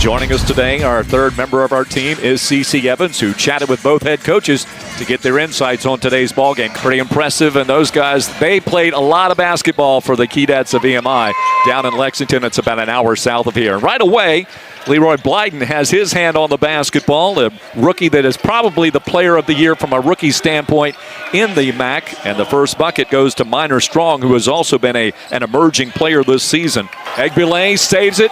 Joining us today, our third member of our team is CeCe Evans, who chatted with both head coaches to get their insights on today's ballgame. Pretty impressive, and those guys, they played a lot of basketball for the Keydets of EMI down in Lexington. It's about an hour south of here. Right away, Leroy Blyden has his hand on the basketball, a rookie that is probably the player of the year from a rookie standpoint in the MAC. And the first bucket goes to Minor Strong, who has also been an emerging player this season. Egbile saves it.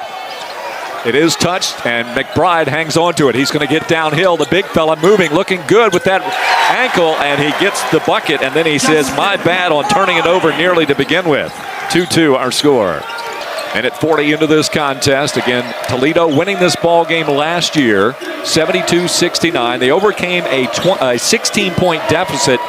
It is touched, and McBride hangs on to it. He's going to get downhill. The big fella moving, looking good with that ankle, and he gets the bucket, and then he says, my bad on turning it over nearly to begin with. 2-2 our score. And at 40 into this contest, again, Toledo winning this ball game last year, 72-69. They overcame a 16-point deficit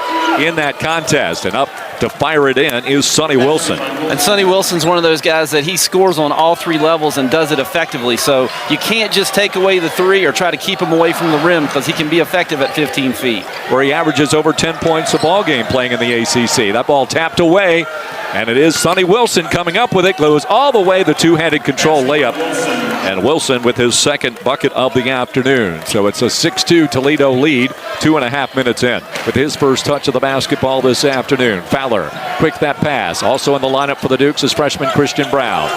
in that contest, and up to fire it in is Sonny Wilson. And Sonny Wilson's one of those guys that he scores on all three levels and does it effectively. So you can't just take away the three or try to keep him away from the rim, because he can be effective at 15 feet. Where he averages over 10 points a ball game playing in the ACC. That ball tapped away, and it is Sonny Wilson coming up with it. Goes all the way, the two-handed control layup. And Wilson with his second bucket of the afternoon. So it's a 6-2 Toledo lead, 2.5 minutes in. With his first touch of the basketball this afternoon. Fowler, quick that pass. Also in the lineup for the Dukes is freshman Christian Brown.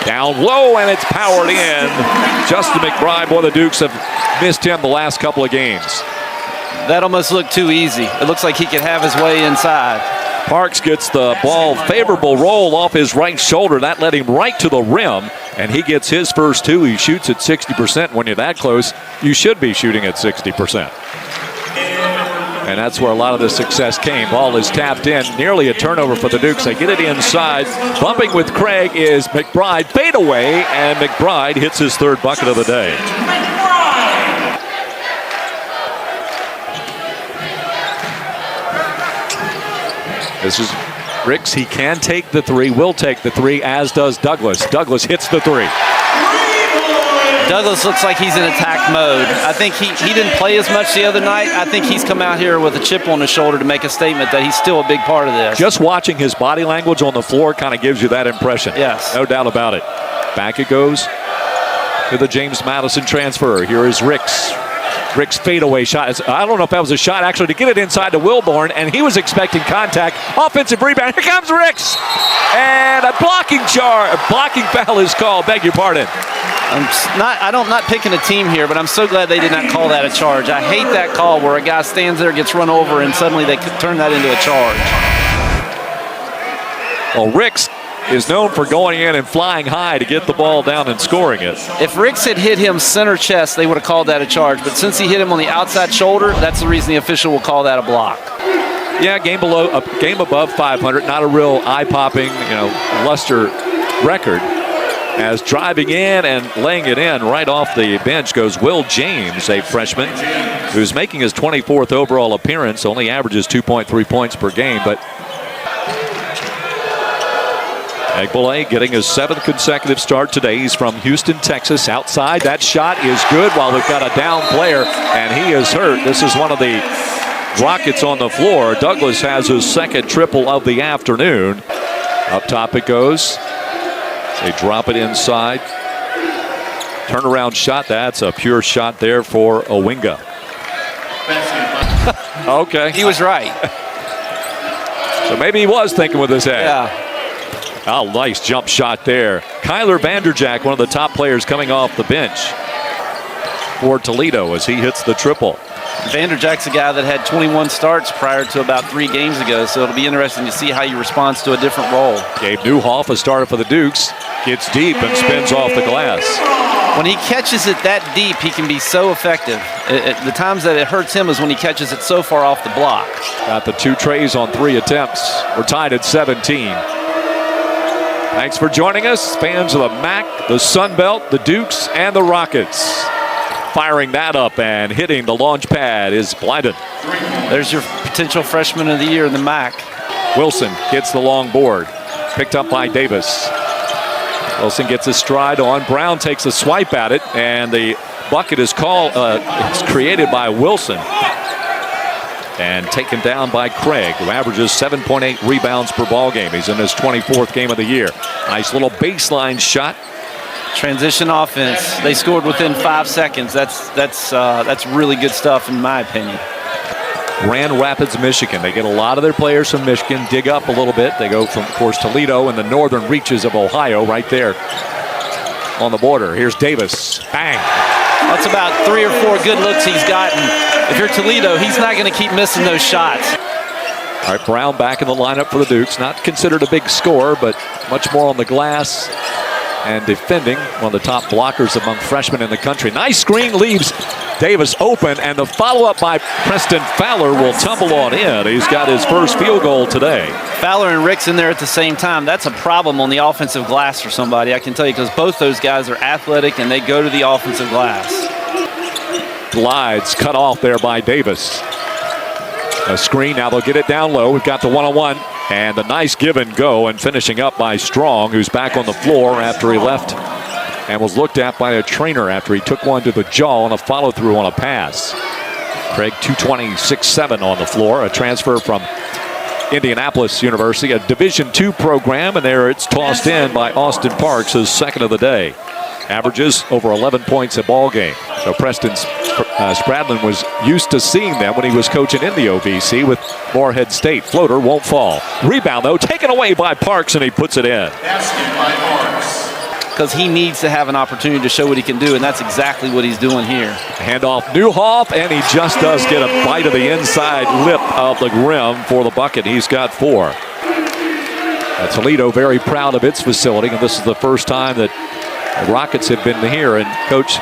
Down low, and it's powered in. Justin McBride, boy, the Dukes have missed him the last couple of games. That almost looked too easy. It looks like he could have his way inside. Parks gets the ball, favorable roll off his right shoulder. That led him right to the rim, and he gets his first two. He shoots at 60%. When you're that close, you should be shooting at 60%. And that's where a lot of the success came. Ball is tapped in, nearly a turnover for the Dukes. They get it inside. Bumping with Craig is McBride. Fade away, and McBride hits his third bucket of the day. This is Ricks. He can take the three, will take the three, as does Douglas. Douglas hits the three. Douglas looks like he's in attack mode. I think he didn't play as much the other night. I think he's come out here with a chip on his shoulder to make a statement that he's still a big part of this. Just watching his body language on the floor kind of gives you that impression. Yes. No doubt about it. Back it goes to the James Madison transfer. Here is Ricks. Rick's fadeaway shot. I don't know if that was a shot actually to get it inside to Wilborn, and he was expecting contact. Offensive rebound. Here comes Ricks. And a blocking foul is called. Beg your pardon. I'm not picking a team here, but I'm so glad they did not call that a charge. I hate that call where a guy stands there, gets run over, and suddenly they could turn that into a charge. Well, Ricks is known for going in and flying high to get the ball down and scoring it. If Ricks had hit him center chest, they would have called that a charge. But since he hit him on the outside shoulder, that's the reason the official will call that a block. Yeah, game above 500, not a real eye-popping, luster record. As driving in and laying it in right off the bench goes Will James, a freshman who's making his 24th overall appearance, only averages 2.3 points per game, but Egbile getting his 7th consecutive start today. He's from Houston, Texas. Outside, that shot is good while we've got a down player, and he is hurt. This is one of the Rockets on the floor. Douglas has his second triple of the afternoon. Up top it goes. They drop it inside. Turnaround shot. That's a pure shot there for Owinga. Okay. He was right. So maybe he was thinking with his head. Yeah. Oh, nice jump shot there. Kyler Vanderjack, one of the top players coming off the bench for Toledo as he hits the triple. Vanderjack's a guy that had 21 starts prior to about 3 games ago, so it'll be interesting to see how he responds to a different role. Gabe Newhoff, a starter for the Dukes, gets deep and spins off the glass. When he catches it that deep, he can be so effective. The times that it hurts him is when he catches it so far off the block. Got the 2 trays on 3 attempts. We're tied at 17. Thanks for joining us, fans of the MAC, the Sun Belt, the Dukes, and the Rockets. Firing that up and hitting the launch pad is Blyden. There's your potential freshman of the year in the MAC. Wilson gets the long board. Picked up by Davis. Wilson gets his stride on. Brown takes a swipe at it, and the bucket is it's created by Wilson. And taken down by Craig, who averages 7.8 rebounds per ball game. He's in his 24th game of the year. Nice little baseline shot. Transition offense. They scored within 5 seconds. That's really good stuff in my opinion. Grand Rapids, Michigan. They get a lot of their players from Michigan, dig up a little bit. They go from, of course, Toledo and the northern reaches of Ohio right there on the border. Here's Davis. Bang. That's about 3 or 4 good looks he's gotten. If you're Toledo, he's not going to keep missing those shots. All right, Brown back in the lineup for the Dukes. Not considered a big scorer, but much more on the glass and defending. One of the top blockers among freshmen in the country. Nice screen leaves Davis open, and the follow-up by Preston Fowler will tumble on in. He's got his first field goal today. Fowler and Rick's in there at the same time. That's a problem on the offensive glass for somebody, I can tell you, because both those guys are athletic and they go to the offensive glass. Glides cut off there by Davis. A screen, now they'll get it down low. We've got the one-on-one, and the nice give and go, and finishing up by Strong, who's back on the floor after he left and was looked at by a trainer after he took one to the jaw on a follow-through on a pass. Craig, 226.7 on the floor, a transfer from Indianapolis University, a Division II program, and there it's tossed in by Austin Parks, his second of the day. Averages over 11 points a ball game. So Preston Spradlin was used to seeing them when he was coaching in the OVC with Morehead State. Floater won't fall. Rebound, though, taken away by Parks, and he puts it in. Because he needs to have an opportunity to show what he can do, and that's exactly what he's doing here. Handoff Newhoff, and he just does get a bite of the inside lip of the rim for the bucket. He's got 4. Toledo very proud of its facility, and this is the first time that the Rockets have been here, and Coach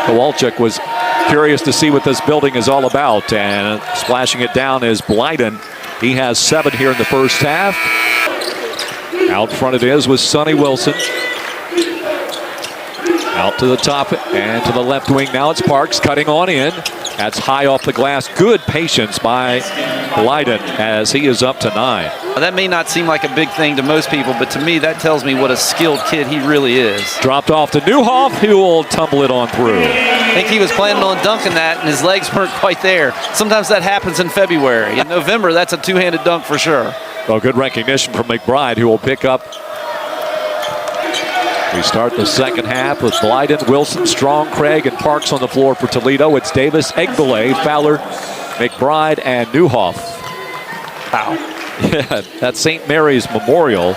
Kowalczyk was curious to see what this building is all about, and splashing it down is Blyden. He has 7 here in the first half. Out front it is with Sonny Wilson. Out to the top and to the left wing. Now it's Parks cutting on in. That's high off the glass. Good patience by Blyden as he is up to 9. That may not seem like a big thing to most people, but to me that tells me what a skilled kid he really is. Dropped off to Newhoff, who will tumble it on through. I think he was planning on dunking that, and his legs weren't quite there. Sometimes that happens in February. In November, that's a two-handed dunk for sure. Well, good recognition from McBride, who will pick up. We start the second half with Blyden, Wilson, Strong, Craig, and Parks on the floor for Toledo. It's Davis, Egbele, Fowler, McBride, and Newhoff. Wow. Yeah, that's St. Mary's Memorial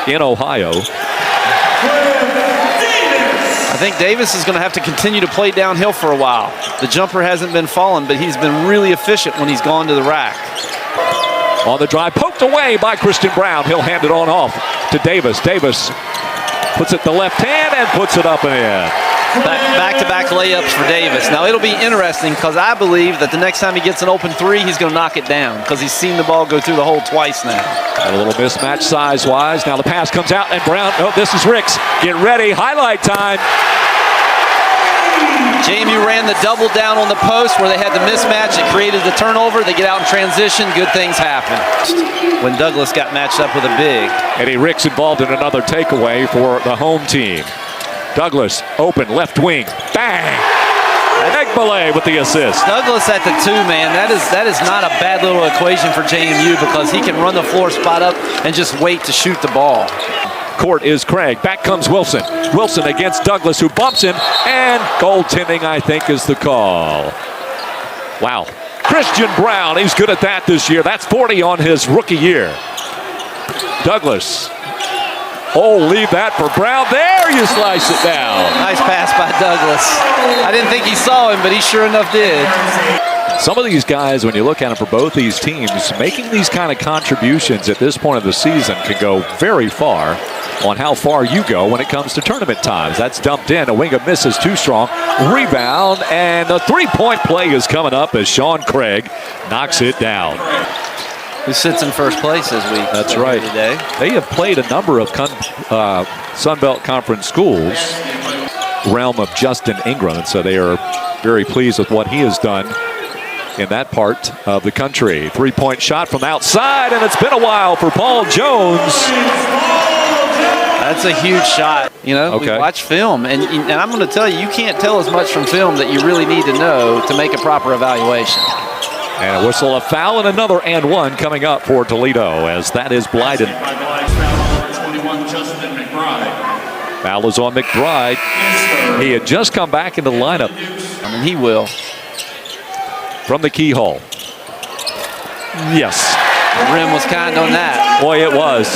in Ohio. I think Davis is going to have to continue to play downhill for a while. The jumper hasn't been falling, but he's been really efficient when he's gone to the rack. On the drive, poked away by Christian Brown. He'll hand it on off to Davis. Davis puts it in the left hand and puts it up and in. Back-to-back layups for Davis. Now, it'll be interesting because I believe that the next time he gets an open 3, he's going to knock it down because he's seen the ball go through the hole twice now. Got a little mismatch size-wise. Now the pass comes out, and Brown, oh, this is Ricks. Get ready, highlight time. JMU ran the double down on the post where they had the mismatch. It created the turnover. They get out in transition. Good things happen. When Douglas got matched up with a big. Eddie Ricks involved in another takeaway for the home team. Douglas open left wing. Bang! Egbele with the assist. Douglas at the 2, man. That is not a bad little equation for JMU because he can run the floor spot up and just wait to shoot the ball. Court is Craig. Back comes Wilson. Wilson against Douglas, who bumps him, and goaltending, I think, is the call. Wow. Christian Brown, he's good at that this year. That's 40 on his rookie year. Douglas. Oh, leave that for Brown. There, you slice it down. Nice pass by Douglas. I didn't think he saw him, but he sure enough did. Some of these guys, when you look at them for both these teams, making these kind of contributions at this point of the season can go very far on how far you go when it comes to tournament times. That's dumped in. A wing of misses too strong. Rebound, and the three-point play is coming up as Sean Craig knocks it down. Who sits in first place this week? That's right. Today. They have played a number of Sun Belt Conference schools, realm of Justin Ingram, and so they are very pleased with what he has done in that part of the country. Three-point shot from outside, and it's been a while for Paul Jones. That's a huge shot. You know, okay. We watch film, and I'm going to tell you, you can't tell as much from film that you really need to know to make a proper evaluation. And a whistle, a foul, and another and one coming up for Toledo, as that is Blyden. Foul is on McBride. He had just come back into the lineup. I mean, he will. From the keyhole. Yes. The rim was kind on that. Boy, it was.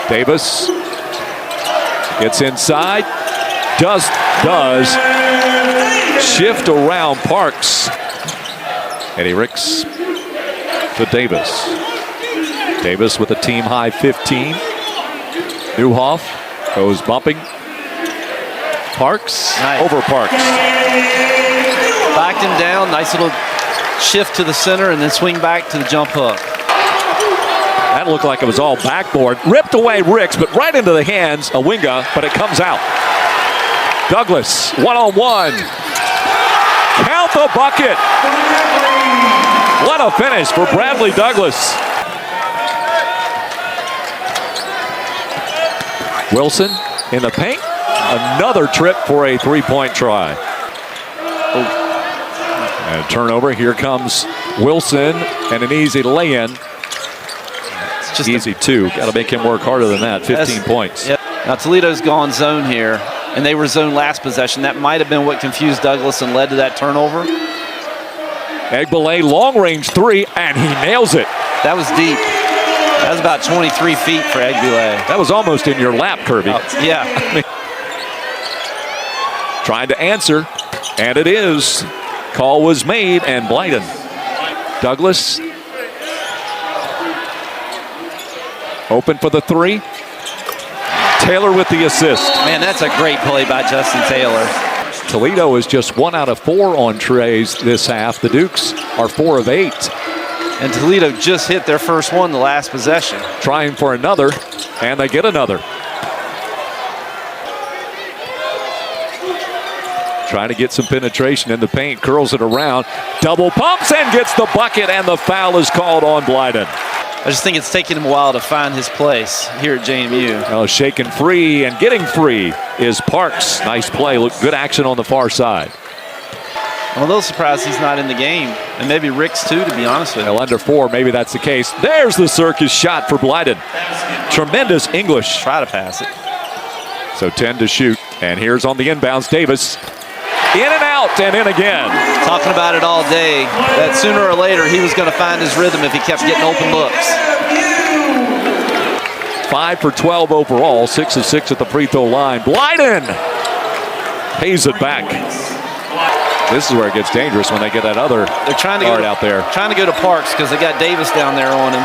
Davis gets inside. Does shift around Parks. Eddie Ricks to Davis. Davis with a team high 15. Newhoff goes bumping. Parks over Parks. Backed him down. Nice little shift to the center and then swing back to the jump hook. That looked like it was all backboard. Ripped away Ricks, but right into the hands of Winga, but it comes out. Douglas, one-on-one. Count the bucket. What a finish for Bradley Douglas. Wilson in the paint. Another trip for a three-point try. And a turnover. Here comes Wilson and an easy lay-in. It's just easy two. Got to make him work harder than that. 15 points. Yep. Now Toledo's gone zone here, and they were zone last possession. That might have been what confused Douglas and led to that turnover. Egbele long-range three, and he nails it. That was deep. That was about 23 feet for Egbele. That was almost in your lap, Kirby. Yeah. Trying to answer, and it is. Call was made, and Blyden. Douglas. Open for the three. Taylor with the assist. Man, that's a great play by Justin Taylor. Toledo is just 1 out of 4 on trays this half. The Dukes are 4 of 8. And Toledo just hit their first one the last possession. Trying for another, and they get another. Trying to get some penetration in the paint, curls it around, double pumps and gets the bucket, and the foul is called on Blyden. I just think it's taken him a while to find his place here at JMU. Oh, shaking free and getting free is Parks. Nice play, good action on the far side. I'm a little surprised he's not in the game, and maybe Ricks too, to be honest with you. Well, under 4, maybe that's the case. There's the circus shot for Blyden. Tremendous English. Try to pass it. So 10 to shoot, and here's on the inbounds, Davis. In and out, and in again. Talking about it all day, that sooner or later he was going to find his rhythm if he kept getting open looks. 5 for 12 overall, 6 of 6 at the free throw line. Blyden pays it back. This is where it gets dangerous when they get that other guard out there. Trying to go to Parks because they got Davis down there on him.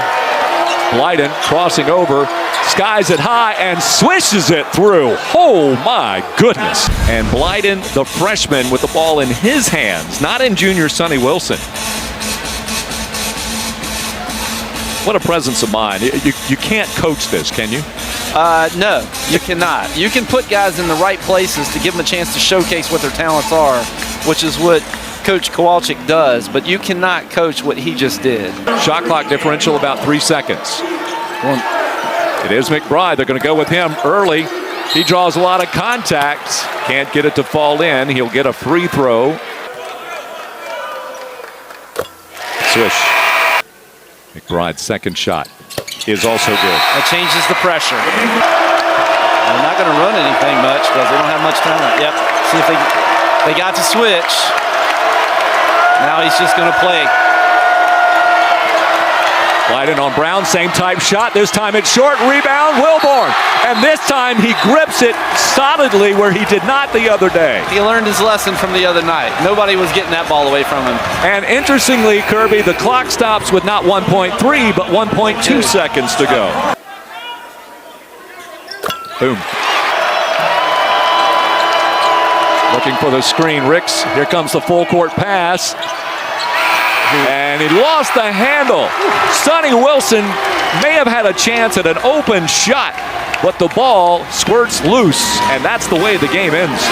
Blyden crossing over, skies it high, and swishes it through. Oh, my goodness. And Blyden, the freshman, with the ball in his hands, not in junior Sonny Wilson. What a presence of mind. You can't coach this, can you? No, you cannot. You can put guys in the right places to give them a chance to showcase what their talents are, which is what Coach Kowalczyk does, but you cannot coach what he just did. Shot clock differential about 3 seconds. It is McBride. They're going to go with him early. He draws a lot of contact. Can't get it to fall in. He'll get a free throw. Swish. McBride's second shot is also good. That changes the pressure. They're not going to run anything much because they don't have much time. Yep. See if they got to switch. Now he's just going to play. Blyden on Brown, same type shot. This time it's short, rebound, Wilborn. And this time he grips it solidly where he did not the other day. He learned his lesson from the other night. Nobody was getting that ball away from him. And interestingly, Kirby, the clock stops with not 1.3, but 1.2 seconds to go. Boom. Looking for the screen, Ricks. Here comes the full court pass. And he lost the handle. Sonny Wilson may have had a chance at an open shot, but the ball squirts loose, and that's the way the game ends.